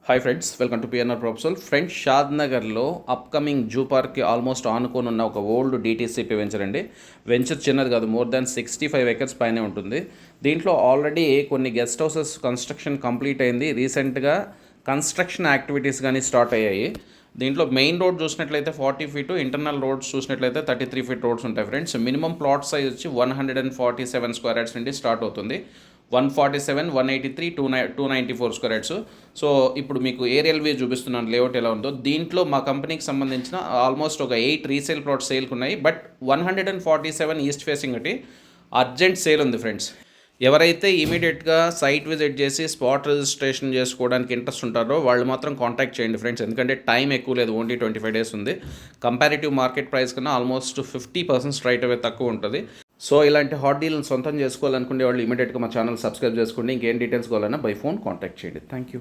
Hi friends, welcome to PNR professor. Friends, షాద్ నగర్లో upcoming zoo పార్క్కి ఆల్మోస్ట్ ఆనుకొని ఉన్న ఒక ఓల్డ్ డిటీసీపీ వెంచర్ అండి. వెంచర్ చిన్నది కాదు, మోర్ దాన్ 65 ఎకర్స్ పైనే ఉంటుంది. దీంట్లో ఆల్రెడీ కొన్ని గెస్ట్ హౌసెస్ కన్స్ట్రక్షన్ కంప్లీట్ అయింది. రీసెంట్గా కన్స్ట్రక్షన్ యాక్టివిటీస్ కానీ స్టార్ట్ అయ్యాయి. దీంట్లో మెయిన్ రోడ్ చూసినట్లయితే 40 ఫీటు, ఇంటర్నల్ రోడ్స్ చూసినట్లయితే 33 ఫీట్ రోడ్స్ ఉంటాయి ఫ్రెండ్స్. మినిమం ప్లాట్ సైజ్ వచ్చి 147 స్క్వేర్ యార్డ్స్ నుండి స్టార్ట్ అవుతుంది. 147, 183, 294 స్క్వేర్ యార్డ్స్. సో ఇప్పుడు మీకు ఏరియల్ వ్యూ చూపిస్తున్నాను, లేఅవుట్ ఎలా ఉందో. దీంట్లో మా కంపెనీకి సంబంధించిన ఆల్మోస్ట్ ఒక 8 రీసేల్ ప్లాట్స్ సేల్కి ఉన్నాయి. బట్ 147 ఈస్ట్ ఫేసింగ్ ఒకటి అర్జెంట్ సేల్ ఉంది ఫ్రెండ్స్. ఎవరైతే ఇమీడియట్గా సైట్ విజిట్ చేసి స్పాట్ రిజిస్ట్రేషన్ చేసుకోవడానికి ఇంట్రెస్ట్ ఉంటారో వాళ్ళు మాత్రం కాంటాక్ట్ చేయండి ఫ్రెండ్స్. ఎందుకంటే టైం ఎక్కువ లేదు, ఓన్లీ 25 డేస్ ఉంది. కంపారిటివ్ మార్కెట్ ప్రైస్ కన్నా ఆల్మోస్ట్ 50% స్ట్రైట్ అవే తక్కువ ఉంటుంది. సో ఇలాంటి హాట్ డీల్ని సొంతం చేసుకోవాలనుకునే వాళ్ళు ఇమీడియట్గా మా ఛానల్ సబ్స్క్రైబ్ చేసుకోండి. ఇంకేం డీటెయిల్స్ కావాలన్నా బై ఫోన్ కాంటాక్ట్ చేయండి. Thank you.